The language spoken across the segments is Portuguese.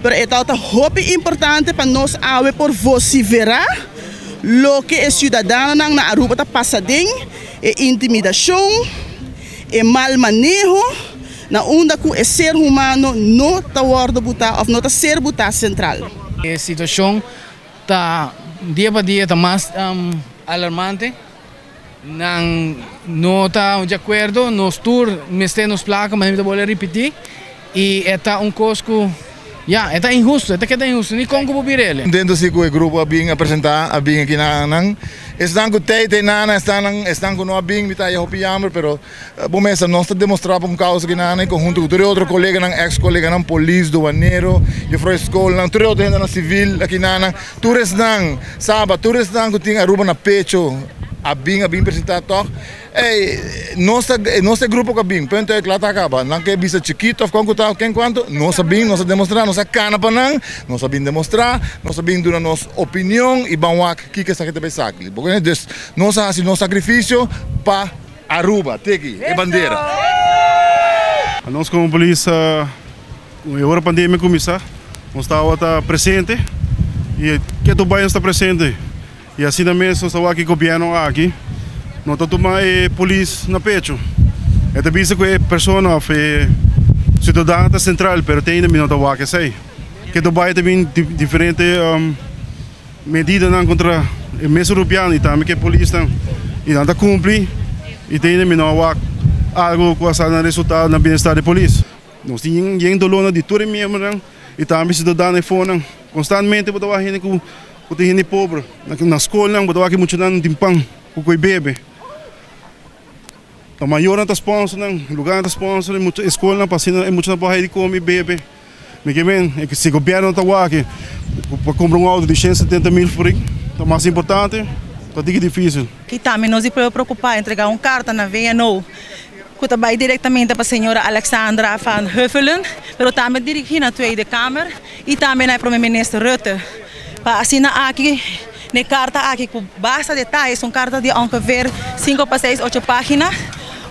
Pero é alta hope importante para nós ave por vociferar lo que é cidadão na Aruba tá passadinho, é intimidação, é mal manejo, na onda que o ser humano não está worden botar ou não está ser botar central. A situação está dia para dia tá mais alarmante. Não está de acordo, nos tour, nos placa, mas não vou repetir. E é coisa ya, itu injusto, itu kita injusto. Ni kong ko pirele. Dentro si ko grupo abing apresentar abing kinanang. Estão com tete nana, estão com no abing mitaya hopi jammer, pero bomesa nós está demonstrar por causa kinanang conjunto com outro colega nang ex-colega nang police doaneiro, eu fui escola nang outro gente na civil aqui nana. Tourist nang saba, tourist nang ko ting Aruba na pecho. Abing apresentar toh. Nosso grupo cabim, pento é claro acaba, não quer bisa chiquito, quem quanto, nós sabemos demonstrar, nós cana para nós sabemos demonstrar, nós sabemos dar nossa opinião e vamos aqui que essa gente vai sacar. Porque nós fazemos nosso sacrifício para Aruba, teki, é bandeira. Nós como polícia, agora a pandemia começar, nós estamos presente e que tu vai estar presente e assim também nós estamos aqui com o governo aqui. Não estou tomando polícia na pecho. É também que é pessoa é cidadã central, mas tem ainda não estou aqui sei. Que Dubai também diferente medidas contra o mês europeano e também que a polícia e não está cumprir e tem ainda não algo que está no resultado do bem-estar da polícia. Nós temos dolor de tudo mesmo e também cidadã fora constantemente botar a gente com gente pobre na escola não botar aqui muito não tem pão com bebê. A maior não sponsor não, lugar não sponsor, muita escola não passa, é muito não pode comer bebê. Me que bem, é que se o governo está aqui, para comprar auto de 170 mil por aí, é mais importante, está difícil. Que também nos preocupar entregar carta na VNO, que vai diretamente para a senhora Alexandra van Huffelen, mas também dirigir na Tweede Kamer e também para o primeiro-ministro Rutte, para assinar aqui. Na carta aqui com bastante detalhes, são cartas de ongeveer 5 para 6, 8 páginas,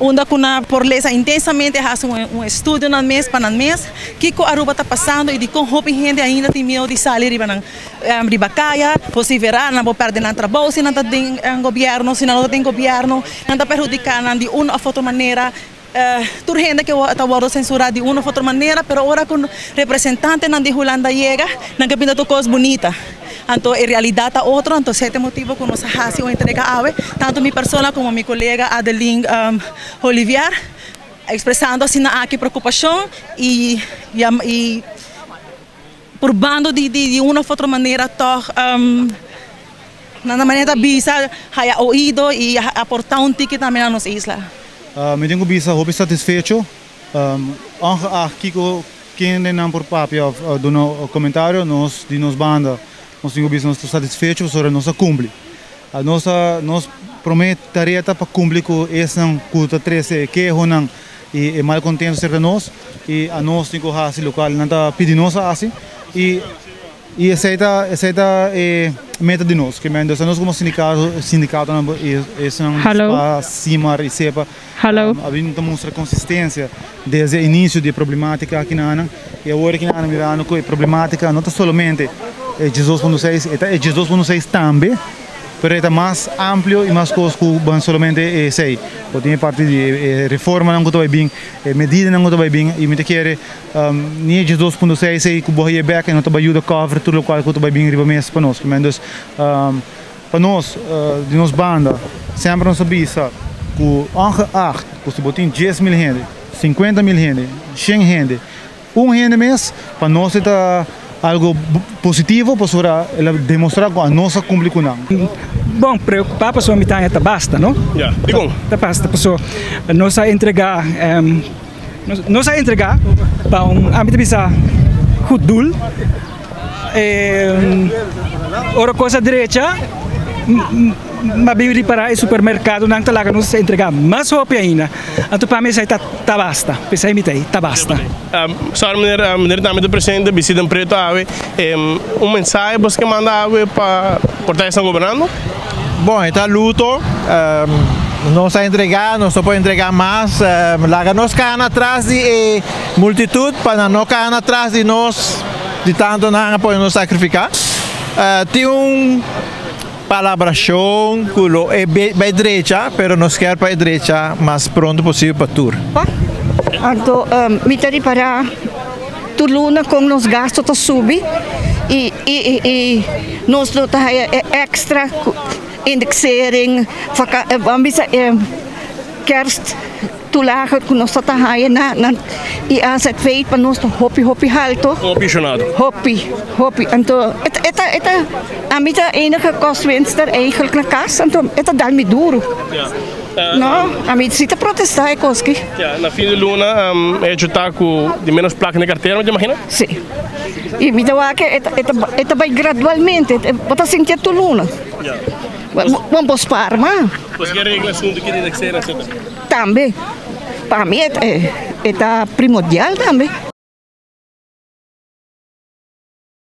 onde por ler intensamente faz estudo no mês para mês, que a Aruba está passando e de como a gente ainda tem medo de sair de bacaia, você verá, não vou perder nada trabalho, se não tem governo, se não tem governo, não está prejudicando de uma ou outra maneira. Tur gente que está censurada de uma ou outra maneira, mas agora com representante de Holanda chega, não que pinta coisas bonitas. Então, em realidade, é outro, então, esse é o motivo que nós fazemos entrega a tanto minha pessoa como minha colega Adeline Olivier, expressando assim aqui preocupação e por bando de uma ou outra maneira, na maneira bisa, haya ouído e aportar ticket também na nossa isla. Me tenho bisa hobby satisfecho, aqui quem não por papel do no comentário nós de nos banda. Nós temos visto nosso satisfeito sobre a nossa cumpre. A nossa promete tarefa para cumprir com essa cultura 13 que é honang e mal contente ser nós e a nós temos que fazer local não está pedindo nós assim e aceita meta de nós que nós como sindicato para cima e sepa havendo mostra consistência desde o início de problemática aqui na Ana e agora que na Ana mirando que problemática não está somente é 18.6 é 18.6 também, mas é mais amplo e mais coisas que vão somente sei. Tem parte de reforma não que vai bem, medida não que vai bem e me quer nem 18.6 sei que vai ir back e não vai ajudar a cover tudo o qual que vai bem riba mês para nós. Mas para nós de nós banda sempre nós sabemos que ongeacht que se botem 10 mil gente, 50 mil gente, 100 gente, gente mês para nós está algo positivo para demonstrar que a nossa cumpre com bom, preocupar a pessoa mitad está basta, não? Yeah, digam. Está basta, pessoa. Nossa entregar para âmbito bisa hudul, outra coisa direita, mabili para o supermercado não talaga nos entregar mais roupa ainda. Então para mim isso está basta. Pensei mitad está basta. Só maneira também do presidente visita preto ave mensagem que manda ave para portar essa governando. Bom, está luto. Não se entregar, não se pode entregar mais. Lá nós caem atrás de multitud para não cair atrás de nós de tanto não podemos sacrificar. Tem palabração que é direita, mas nós queremos para a direita mais pronto possível para tudo. Então, me para tuluna com nos gastos to subir e nós do extra indexering, kerst toelagen que nós está na e as het feit para nós hopi halto. Hopi. Então, a mim a enige kostwinster eigenlijk na casa, então dá me duro. No, a mim se protestar é coski. Na fim de luna é chutar com de menos placa na carteira, não imagina? Sim. E me dá que vai gradualmente, bota sentir tu luna. Vamos para, mas. Você quer regras assunto que indexar, etc. Também. Para mim é primordial também.